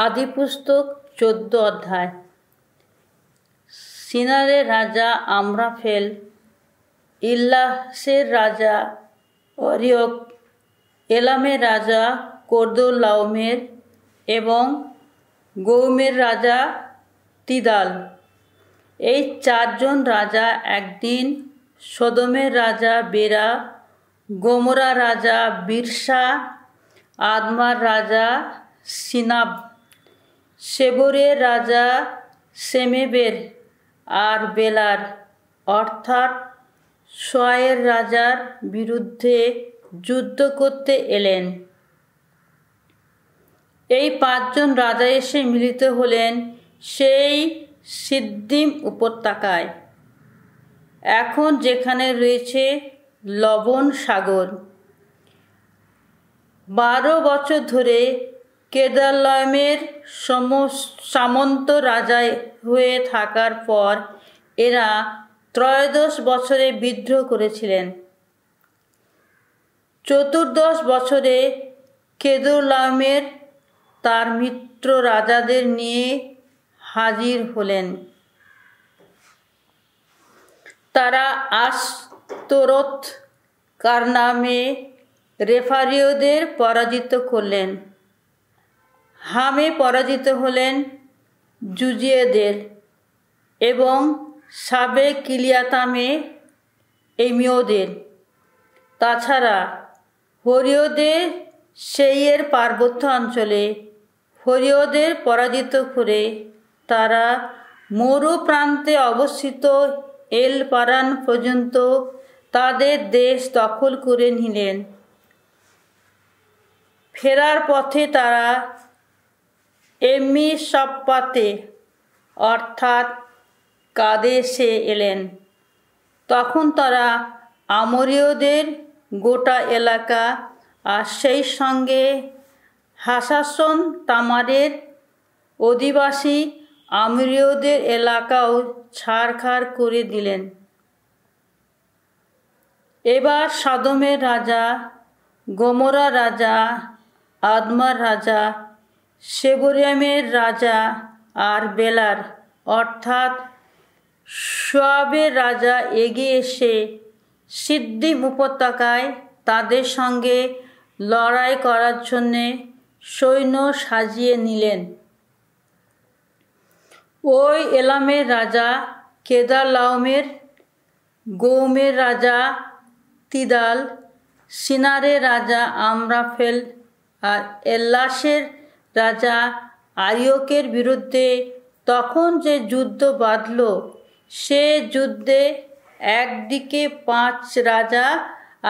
আদিপুস্তক 14 অধ্যায়। সিনারের রাজা আমরাফেল, ইল্লাসের রাজা অরিয়ক, এলামের রাজা কোর্দলাওমের এবং গৌমের রাজা তিদাল, এই চারজন রাজা একদিন সদমের রাজা বেরা, গোমরা রাজা বিরসা, আদমার রাজা সিনাব, সেবরের রাজা সেমেবের আর বেলার অর্থাৎ সোয়াইয়ের রাজার বিরুদ্ধে যুদ্ধ করতে এলেন। এই পাঁচজন রাজা এসে মিলিত হলেন সেই সিদ্দিম উপত্যকায়, এখন যেখানে রয়েছে লবণ সাগর। 12 বছর ধরে কেদারলামের সামন্ত রাজা হয়ে থাকার পর এরা 13 বছরে বিদ্রোহ করেছিলেন। 14 বছরে কেদারলামের তার মিত্র রাজাদের নিয়ে হাজির হলেন। তারা আশতরত কারনামে রেফারীয়দের পরাজিত করলেন। হামে পরাজিত হলেন জুজিয়েদের এবং সাবে কিলিয়াতামে এমীয়দের। তাছাড়া হরিয়দের সেইয়ের পার্বত্য অঞ্চলে হরিয়দের পরাজিত করে তারা মরু প্রান্তে অবস্থিত এল পারান পর্যন্ত তাদের দেশ দখল করে নিলেন। ফেরার পথে তারা এমিসপ্পাতে অর্থাৎ কাদেশে এলেন। তখন তারা আমরীয়দের গোটা এলাকা আর সেই সঙ্গে হাসাসন তামারের অধিবাসী আমরীয়দের এলাকাও ছাড়খাড় করে দিলেন। এবার সদমের রাজা, গোমরা রাজা, আদমার রাজা, সেবরিয়ামের রাজা আর বেলার অর্থাৎ সোয়াবের রাজা এগিয়ে এসে সিদ্দিম উপত্যকায় তাদের সঙ্গে লড়াই করার জন্যে সৈন্য সাজিয়ে নিলেন। ওই এলামের রাজা কেদারলাওমের, গৌমের রাজা তিদাল, সিনারের রাজা আমরাফেল আর এল্লাসের রাজা আরিয়কের বিরুদ্ধে তখন যে যুদ্ধ বাঁধল, সে যুদ্ধে একদিকে 5 রাজা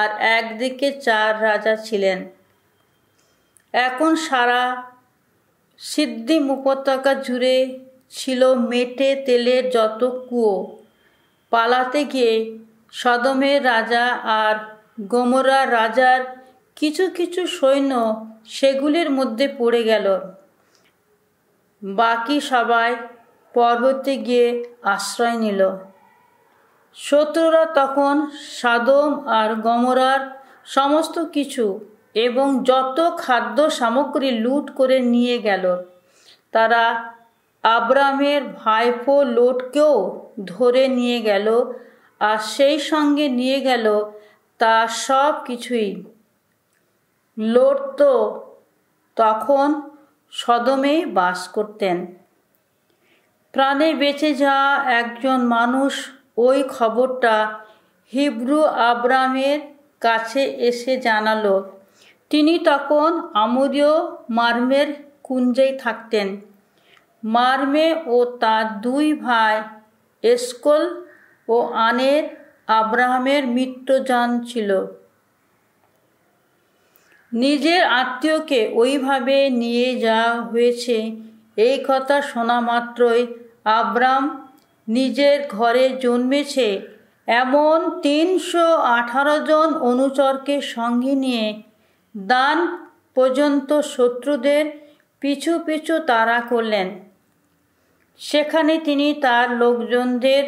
আর একদিকে 4 রাজা ছিলেন। এখন সারা সিদ্দিম উপত্যকা জুড়ে ছিল মেটে তেলের যত কুয়ো। পালাতে গিয়ে সদমের রাজা আর গোমরা রাজার কিছু কিছু সৈন্য সেগুলির মধ্যে পড়ে গেল। বাকি সবাই পর্বতে গিয়ে আশ্রয় নিল। শত্রুরা তখন সদম আর গমরার সমস্ত কিছু এবং যত খাদ্য সামগ্রী লুট করে নিয়ে গেল। তারা আব্রামের ভাইপো লোটকেও ধরে নিয়ে গেল আর সেই সঙ্গে নিয়ে গেল তার সব কিছুই। লোট তো তখন সদমেই বাস করতেন। প্রাণে বেঁচে যাওয়া একজন মানুষ ওই খবরটা হিব্রু আব্রামের কাছে এসে জানালো। তিনি তখন আমরীয় মারমের কুঞ্জেই থাকতেন। মারমে ও তার 2 ভাই এসকোল ও আনের আব্রাহামের মিত্রজন ছিল। নিজের আত্মীয়কে ওইভাবে নিয়ে যাওয়া হয়েছে এই কথা শোনা মাত্রই আব্রাম নিজের ঘরে জন্মেছে এমন 318 জন অনুচরকে সঙ্গে নিয়ে দান পর্যন্ত শত্রুদের পিছু পিছু তাড়া করলেন। সেখানে তিনি তার লোকজনদের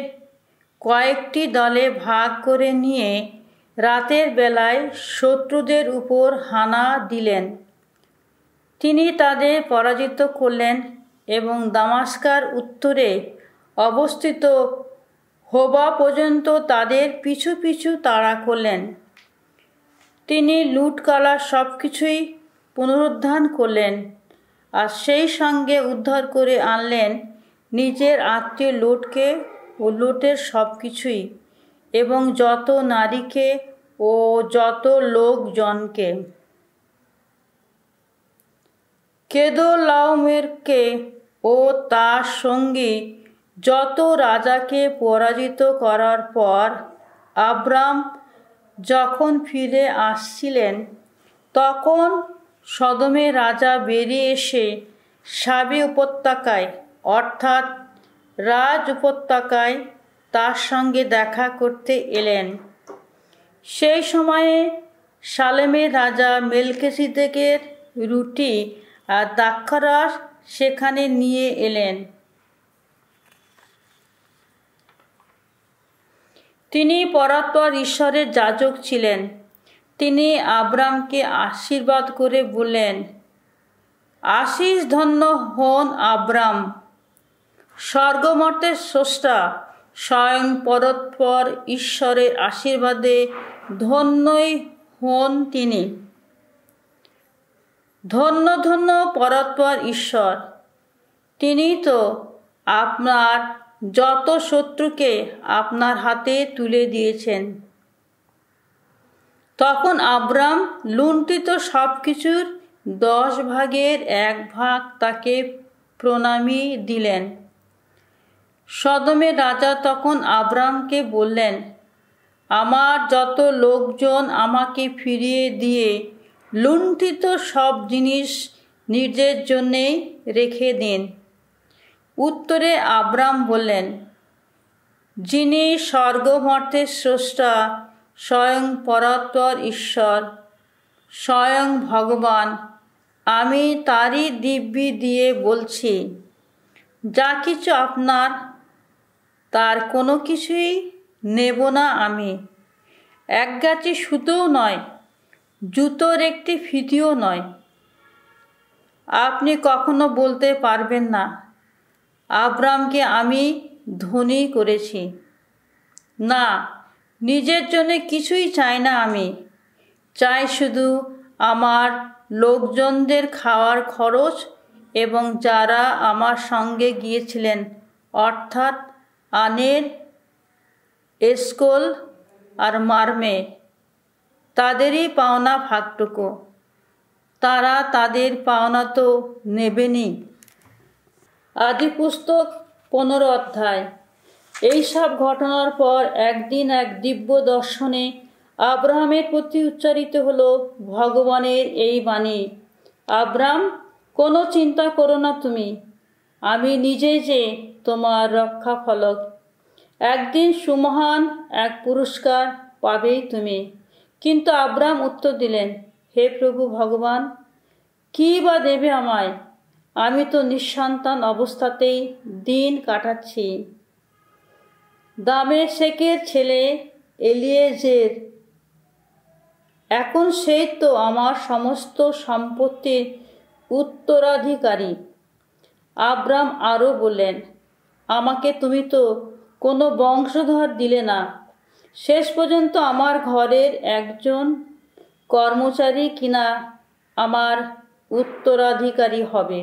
কয়েকটি দলে ভাগ করে নিয়ে রাতের বেলায় শত্রুদের উপর হানা দিলেন। তিনি তাদের পরাজিত করলেন এবং দামাস্কার উত্তরে অবস্থিত হোবা পর্যন্ত তাদের পিছু পিছু তাড়া করলেন। তিনি লুটকালার সব কিছুই পুনরুদ্ধার করলেন আর সেই সঙ্গে উদ্ধার করে আনলেন নিজের আত্মীয় লোটকে ও লোটের সব কিছুই এবং যত নারীকে ও যত লোকজনকে। কেদরলাওমেরকে ও তার সঙ্গী যত রাজাকে পরাজিত করার পর আব্রাম যখন ফিরে আসছিলেন, তখন সদমের রাজা বেরিয়ে এসে সাবে উপত্যকায় অর্থাৎ রাজ উপত্যকায় তার সঙ্গে দেখা করতে এলেন। সেই সময়ে সালেমের রাজা মেলকিসেদেকের রুটি আর দ্রাক্ষারস সেখানে নিয়ে এলেন। তিনি পরাৎপর ঈশ্বরের যাজক ছিলেন। তিনি আব্রামকে আশীর্বাদ করে বললেন, আশীষ ধন্য হন আব্রাম, স্বর্গমর্তের স্রষ্টা স্বয়ং পরাৎপর ঈশ্বরের আশীর্বাদে ধন্যই হন তিনি। ধন্য ধন্য পরাৎপর ঈশ্বর, তিনি তো আপনার যত শত্রুকে আপনার হাতে তুলে দিয়েছেন। তখন আব্রাম লুণ্ঠিত সব কিছুর 10 ভাগের 1 ভাগ তাকে প্রণামী দিলেন। সদমের রাজা তখন আব্রামকে বললেন, আমার যত লোকজন আমাকে ফিরিয়ে দিয়ে লুণ্ঠিত সব জিনিস নিজের জন্যেই রেখে দিন। উত্তরে আব্রাম বললেন, যিনি স্বর্গমর্তের স্রষ্টা স্বয়ং পরাৎপর ঈশ্বর স্বয়ং ভগবান, আমি তারই দিব্যি দিয়ে বলছি, যা কিছু আপনার তার কোনো কিছুই নেব না আমি। এক গাছি সুতোও নয়, জুতোর একটি ফিতিও নয়। আপনি কখনো বলতে পারবেন না, আব্রামকে আমি ধনী করেছি। না, নিজের জন্য কিছুই চাই না আমি, চাই শুধু আমার লোকজনদের খাওয়ার খরচ এবং যারা আমার সঙ্গে গিয়েছিলেন অর্থাৎ আনের, এসকোল আর মারমে, তাদেরই পাওনা ভাগটুকু। তারা তাদের পাওনা তো নেবেনই। আদিপুস্তক 15 অধ্যায়। এই সব ঘটনার পর একদিন এক দিব্য দর্শনে আব্রাহামের প্রতি উচ্চারিত হলো ভগবানের এই বাণী, আব্রাম, কোনো চিন্তা করো না তুমি, আমি নিজেই যে তোমার রক্ষা ফলক। একদিন সুমহান এক পুরস্কার পাবেই তুমি। কিন্তু আব্রাম উত্তর দিলেন, হে প্রভু ভগবান, কী বা দেবে আমায়? আমি তো নিঃসন্তান অবস্থাতেই দিন কাটাচ্ছি। দামেশেকের ছেলে এলিয়েজের, এখন সেই তো আমার সমস্ত সম্পত্তির উত্তরাধিকারী। আব্রাম আরও বললেন, আমাকে তুমি তো কোনো বংশধর দিলে না। শেষ পর্যন্ত আমার ঘরের একজন কর্মচারী কিনা আমার উত্তরাধিকারী হবে।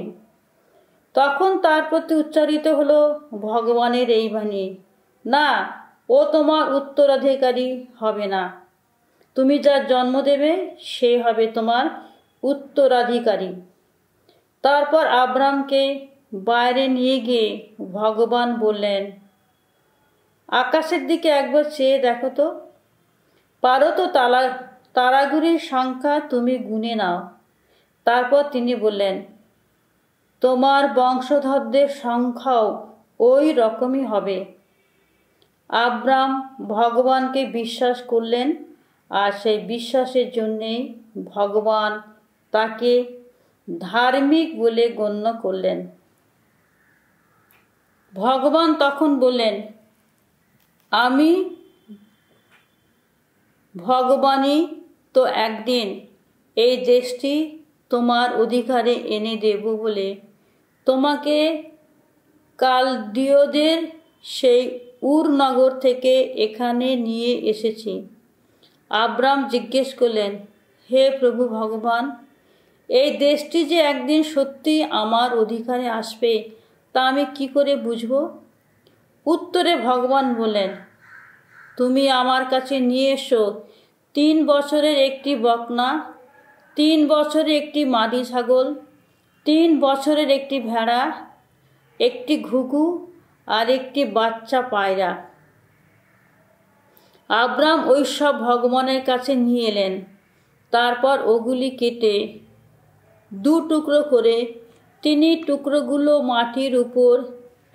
তখন তার প্রতি উচ্চারিত হলো ভগবানের এই বাণী, না, ও তোমার উত্তরাধিকারী হবে না। তুমি যার জন্ম দেবে সে হবে তোমার উত্তরাধিকারী। তারপর আব্রামকে বাইরে নিয়ে গিয়ে ভগবান বললেন, আকাশের দিকে একবার চেয়ে দেখো তো, পারো তো তারাগুলির সংখ্যা তুমি গুনে নাও। তারপর তিনি বললেন, তোমার বংশধরদের সংখ্যাও ওই রকমই হবে। আব্রাম ভগবানকে বিশ্বাস করলেন আর সেই বিশ্বাসের জন্যেই ভগবান তাকে ধার্মিক বলে গণ্য করলেন। ভগবান তখন বললেন, আমি ভগবানই তো একদিন এই দেশটি তোমার অধিকারে এনে দেব বলে তোমাকে কালদীয়দের সেই উর নগর থেকে এখানে নিয়ে এসেছি। আব্রাম জিজ্ঞেস করলেন, হে প্রভু ভগবান, এই দেশটি যে একদিন সত্যি আমার অধিকারে আসবে তা আমি কি করে বুঝব? উত্তরে ভগবান বললেন, তুমি আমার কাছে নিয়ে এসো 3 বছরের একটি বকনা, 3 বছরের একটি মাদি ছাগল, 3 বছরের একটি ভেড়া, একটি ঘুঘু আর একটি বাচ্চা পায়রা। আব্রাম ওই সব ভগবানের কাছে নিয়ে এলেন। তারপর ওগুলি কেটে 2 টুকরো করে তিনি টুকরোগুলো মাটির উপর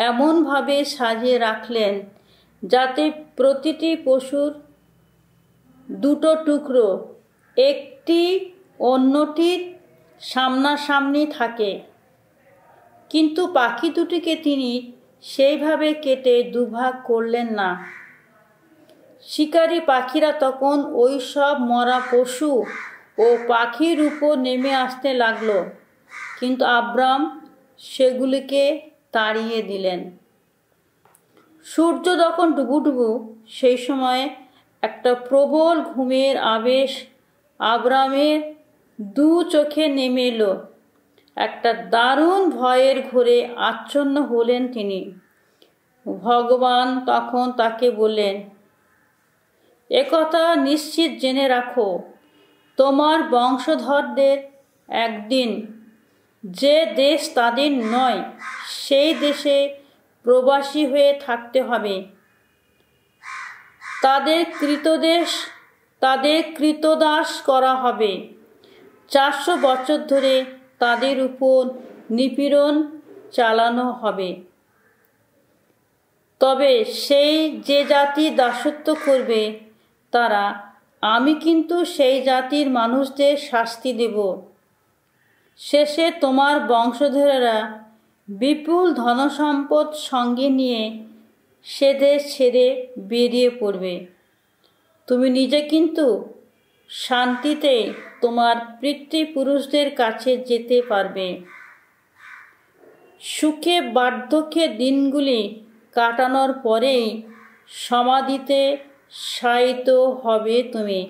এমনভাবে সাজিয়ে রাখলেন যাতে প্রতিটি পশুর 2টো টুকরো একটি অন্যটির সামনাসামনি থাকে। কিন্তু পাখি দুটিকে তিনি সেইভাবে কেটে 2 ভাগ করলেন না। শিকারী পাখিরা তখন ওই সব মরা পশু ও পাখির উপর নেমে আসতে লাগলো, কিন্তু আব্রাম সেগুলিকে তাড়িয়ে দিলেন। সূর্য যখন ডুবুডুবু সেই সময় একটা প্রবল ঘুমের আবেশ আব্রামের 2 চোখে নেমে এলো। একটা দারুণ ভয়ের ঘোরে আচ্ছন্ন হলেন তিনি। ভগবান তখন তাকে বললেন, একথা নিশ্চিত জেনে রাখো, তোমার বংশধরদের একদিন যে দেশ তাদের নয় সেই দেশে প্রবাসী হয়ে থাকতে হবে। তাদের কৃতদাস করা হবে। 400 বছর ধরে তাদের উপর নিপীড়ন চালানো হবে। তবে সেই যে জাতি দাসত্ব করবে তারা, আমি কিন্তু সেই জাতির মানুষদের শাস্তি দেব। শেষে তোমার বংশধরেরা বিপুল ধনসম্পদ সঙ্গে নিয়ে সে দেশ ছেড়ে বেরিয়ে পড়বে। তুমি নিজে কিন্তু শান্তিতে তোমার পিতৃপুরুষদের কাছে যেতে পারবে। সুখে বার্ধক্যের দিনগুলি কাটানোর পরেই সমাধিতে শায়িত হবে তুমি।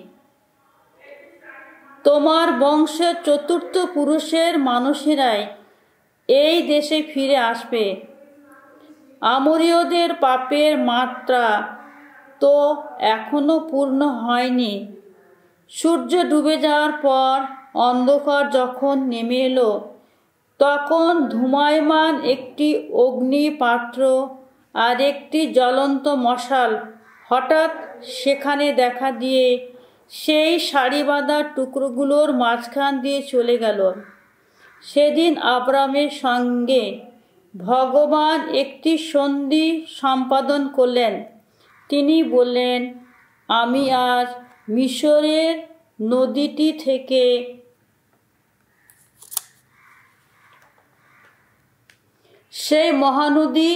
তোমার বংশের 4র্থ পুরুষের মানুষেরাই এই দেশে ফিরে আসবে। আমরীয়দের পাপের মাত্রা তো এখনো পূর্ণ হয়নি। সূর্য ডুবে যাওয়ার পর অন্ধকার যখন নেমে এলো, তখন ধূমায়মান একটি অগ্নিপাত্র আর একটি জ্বলন্ত মশাল হঠাৎ সেখানে দেখা দিয়ে সেই সারিবাঁধা টুকরোগুলোর মাঝখান দিয়ে চলে গেল। সেদিন আব্রামের সঙ্গে ভগবান একটি সন্ধি সম্পাদন করলেন। তিনি বললেন, আমি আজ মিশরের নদীটি থেকে সেই মহানদী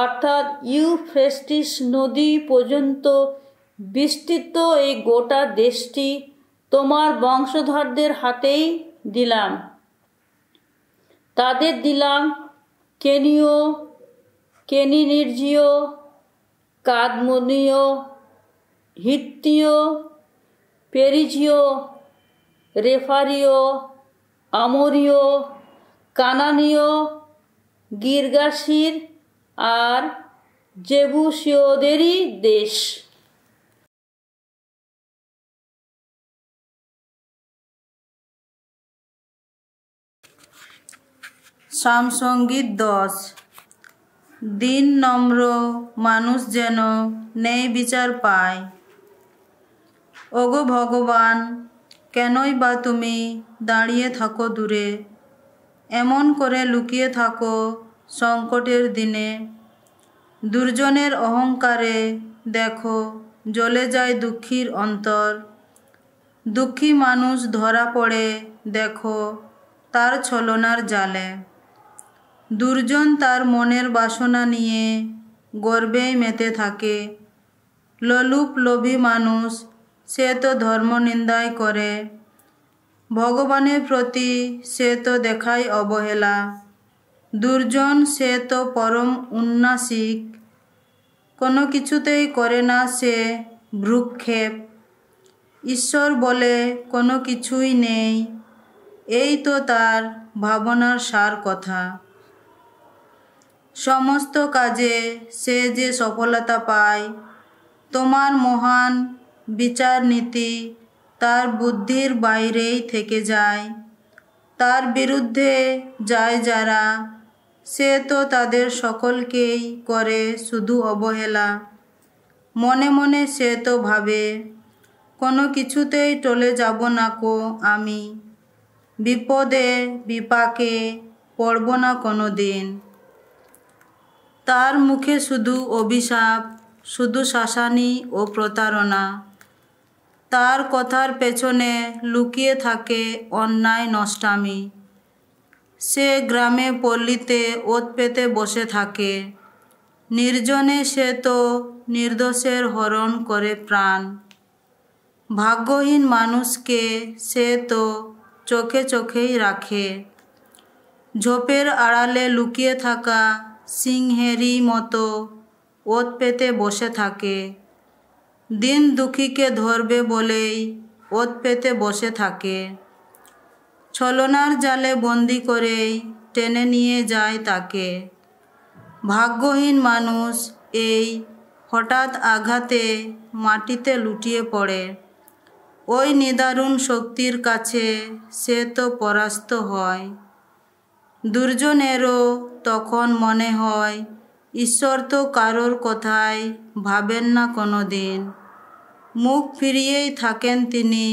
অর্থাৎ ইউফ্রেটিস নদী পর্যন্ত বিস্তৃত এই গোটা দেশটি তোমার বংশধরদের হাতেই দিলাম। তাদের দিলাম কেনীয়, কেনিনির্জীয়, কাদমনীয়, হিত্তীয়, পেরিজীয়, রেফারীয়, আমরীয়, কানানীয়, গির্গাসীর আর জেবুসীয়দেরই দেশ। সামসঙ্গীত 10। দিন নম্র মানুষ যেন ন্যায় বিচার পায়। ওগো ভগবান, কেনই বা তুমি দাঁড়িয়ে থাকো দূরে, এমন করে লুকিয়ে থাকো সংকটের দিনে। দুর্জনের অহংকারে দেখো জ্বলে যায় দুঃখীর অন্তর। দুঃখী মানুষ ধরা পড়ে দেখো তার ছলনার জালে। দুর্জন তার মনের বাসনা নিয়ে গর্বেই মেতে থাকে। লোলুপ লোভী মানুষ সে তো ধর্ম নিন্দাই করে। ভগবানের প্রতি সে তো দেখায় অবহেলা। দুর্জন সে তো পরম উন্নাসিক, কোনো কিছুতেই করে না সে ভ্রুক্ষেপ। ঈশ্বর বলে কোনো কিছুই নেই, এই তো তার ভাবনার সার কথা। সমস্ত কাজে সে যে সফলতা পায়, তোমার মহান বিচার নীতি তার বুদ্ধির বাইরেই থেকে যায়। তার বিরুদ্ধে যায় যারা, সে তো তাদের সকলকেই করে শুধু অবহেলা। মনে মনে সে তো ভাবে, কোনো কিছুতেই টলে যাব না কো আমি, বিপদে বিপাকে পড়ব না কোনো দিন। তার মুখে শুধু অভিশাপ, শুধু শাসানি ও প্রতারণা। তার কথার পেছনে লুকিয়ে থাকে অন্যায় নষ্টামি। সে গ্রামে পল্লীতে ওত পেতে বসে থাকে, নির্জনে সে তো নির্দোষের হরণ করে প্রাণ। ভাগ্যহীন মানুষকে সে তো চোখে চোখেই রাখে, ঝোপের আড়ালে লুকিয়ে থাকা সিংহেরই মতো ওত পেতে বসে থাকে। দিন দুঃখীকে ধরবে বলেই ওত পেতে বসে থাকে, ছলনার জালে বন্দি করেই টেনে নিয়ে যায় তাকে। ভাগ্যহীন মানুষ এই হঠাৎ আঘাতে মাটিতে লুটিয়ে পড়ে, ওই নিদারুণ শক্তির কাছে সে তো পরাস্ত হয়। দুর্জনেরও তখন মনে হয়, ঈশ্বর তো কারোর কথাই ভাবেন না কোনো দিন। মুখ ফিরিয়েই থাকেন তিনি,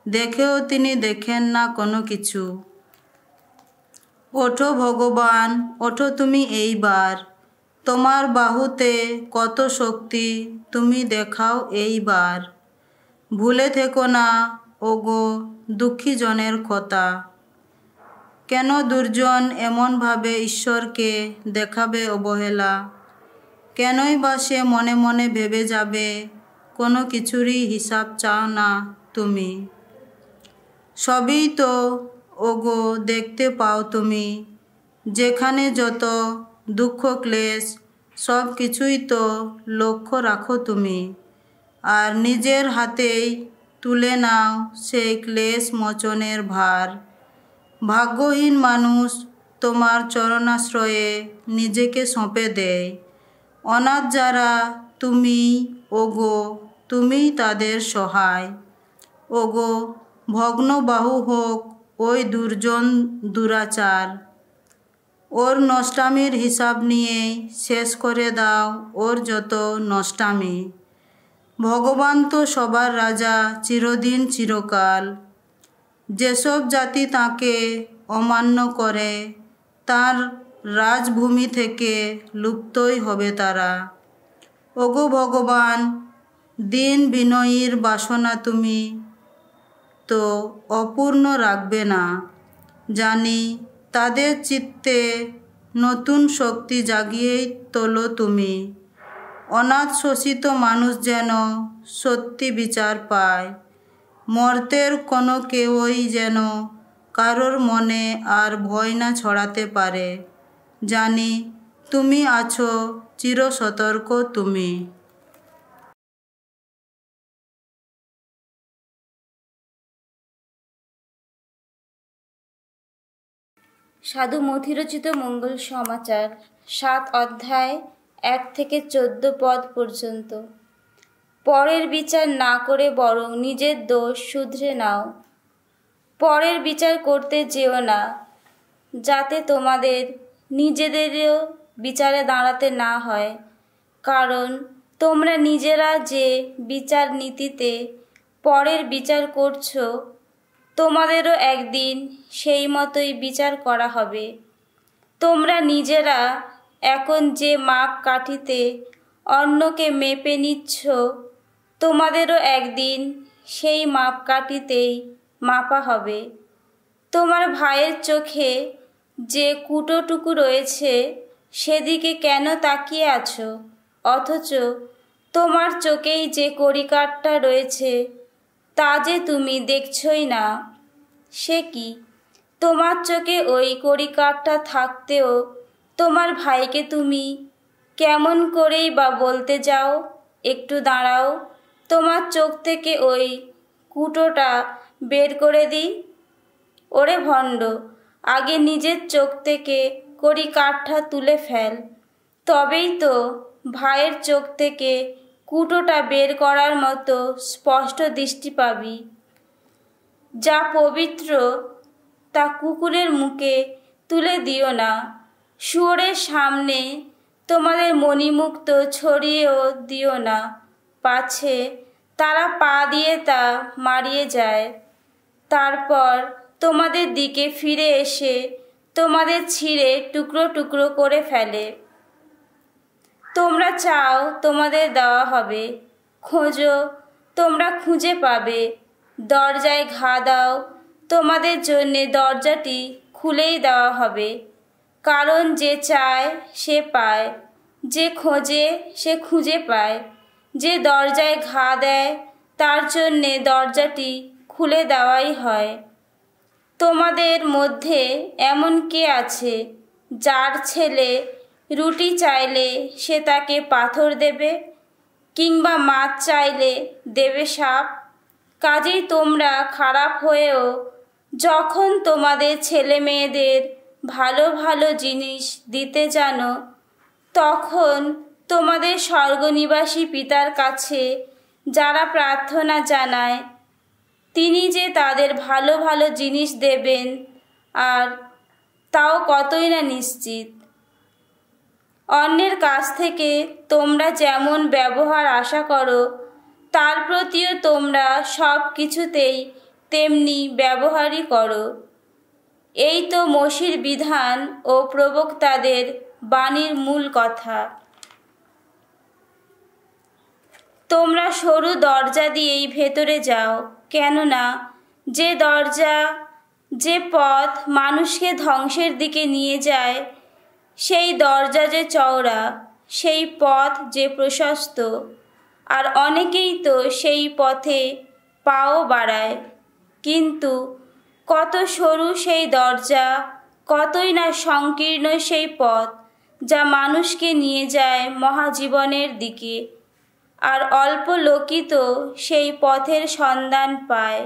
দেখেও তিনি দেখেন না কোনো কিছু। ওঠো ভগবান, ওঠো তুমি এইবার, তোমার বাহুতে কত শক্তি তুমি দেখাও এইবার। ভুলে থেকো না ওগো দুঃখী জনের কথা। কেন দুর্জন এমনভাবে ঈশ্বরকে দেখাবে অবহেলা? কেনই বা সে মনে মনে ভেবে যাবে, কোনো কিছুরই হিসাব চাও না তুমি। সবই তো ওগো দেখতে পাও তুমি, যেখানে যত দুঃখ ক্লেশ সব কিছুই তো লক্ষ্য রাখো তুমি। আর নিজের হাতেই তুলে নাও সেই ক্লেশ মোচনের ভার। ভাগ্যহীন মানুষ তোমার চরণাশ্রয়ে নিজেকে সঁপে দেয়। অনাথ যারা তুমি ওগো, তুমিই তাদের সহায়। ওগো ভগ্ন বাহু হোক ওই দুর্জন দুরাচার, ওর নষ্টামির হিসাব নিয়েই শেষ করে দাও ওর যত নষ্টামি। ভগবান তো সবার রাজা চিরদিন চিরকাল, যেসব জাতি তাঁকে অমান্য করে তার রাজভূমি থেকে লুপ্তই হবে তারা। ওগো ভগবান, দীন বিনয়ীর বাসনা তুমি তো অপূর্ণ রাখবে না। জানি তাদের চিত্তে নতুন শক্তি জাগিয়েই তোলো তুমি। অনাথ শোষিত মানুষ যেন সত্যি বিচার পায়। মর্তের কোনো কেউই যেন কারোর মনে আর ভয় না ছড়াতে পারে। জানি তুমি আছো চিরসতর্ক তুমি। সাধু মথিরচিত মঙ্গল সমাচার 7 অধ্যায় 1 থেকে 14 পদ পর্যন্ত। পরের বিচার না করে বরং নিজের দোষ শুধরে নাও। পরের বিচার করতে যেও না, যাতে তোমাদের নিজেদেরও বিচারে দাঁড়াতে না হয়। কারণ তোমরা নিজেরা যে বিচার নীতিতে পরের বিচার করছো, তোমাদেরও একদিন সেই মতোই বিচার করা হবে। তোমরা নিজেরা এখন যে মাপ কাঠিতে অন্যকে মেপে নিচ্ছ, তোমাদেরও একদিন সেই মাপকাঠিতেই মাপা হবে। তোমার ভাইয়ের চোখে যে কুটোটুকু রয়েছে সেদিকে কেন তাকিয়ে আছো, অথচ তোমার চোখেই যে কড়িকাঠটা রয়েছে তা যে তুমি দেখছই না। সে কি, তোমার চোখে ওই কড়িকাঠটা থাকতেও তোমার ভাইকে তুমি কেমন করেই বা বলতে যাও, একটু দাঁড়াও, তোমার চোখ থেকে ওই কুটোটা বের করে দিই। ওরে ভণ্ড, আগে নিজের চোখ থেকে কড়িকাঠটা তুলে ফেল, তবেই তো ভাইয়ের চোখ থেকে কুটোটা বের করার মতো স্পষ্ট দৃষ্টি পাবি। যা পবিত্র তা কুকুরের মুখে তুলে দিও না, শুয়োরের সামনে তোমাদের মণিমুক্ত ছড়িয়েও দিও না, পাছে তারা পা দিয়ে তা মারিয়ে যায়, তারপর তোমাদের দিকে ফিরে এসে তোমাদের ছিঁড়ে টুকরো টুকরো করে ফেলে। তোমরা চাও তোমাদের দেওয়া হবে, খোঁজো তোমরা খুঁজে পাবে, দরজায় ঘা দাও, তোমাদের জন্যে দরজাটি খুলেই দেওয়া হবে। কারণ যে চায় সে পায়, যে খোঁজে সে খুঁজে পায়, যে দরজায় ঘা দেয় তার জন্যে দরজাটি খুলে দেওয়াই হয়। তোমাদের মধ্যে এমন কে আছে যার ছেলে রুটি চাইলে সে তাকে পাথর দেবে, কিংবা মাছ চাইলে দেবে সাপ? কাজেই তোমরা খারাপ হয়েও যখন তোমাদের ছেলে মেয়েদের ভালো ভালো জিনিস দিতে জানো, তখন তোমাদের স্বর্গনিবাসী পিতার কাছে যারা প্রার্থনা জানায় তিনি যে তাদের ভালো ভালো জিনিস দেবেন, আর তাও কতই না নিশ্চিত। অন্যের কাছ থেকে তোমরা যেমন ব্যবহার আশা করো, তার প্রতিও তোমরা সব কিছুতেই তেমনি ব্যবহারই করো। এই তো মসির বিধান ও প্রবক্তাদের বাণীর মূল কথা। তোমরা সরু দরজা দিয়েই ভেতরে যাও, কেননা যে দরজা, যে পথ মানুষকে ধ্বংসের দিকে নিয়ে যায়, সেই দরজা যে চওড়া, সেই পথ যে প্রশস্ত, আর অনেকেই তো সেই পথে পাও বাড়ায়। কিন্তু কত সরু সেই দরজা, কতই না সংকীর্ণ সেই পথ যা মানুষকে নিয়ে যায় মহাজীবনের দিকে, আর অল্প লোকই তো সেই পথের সন্ধান পায়।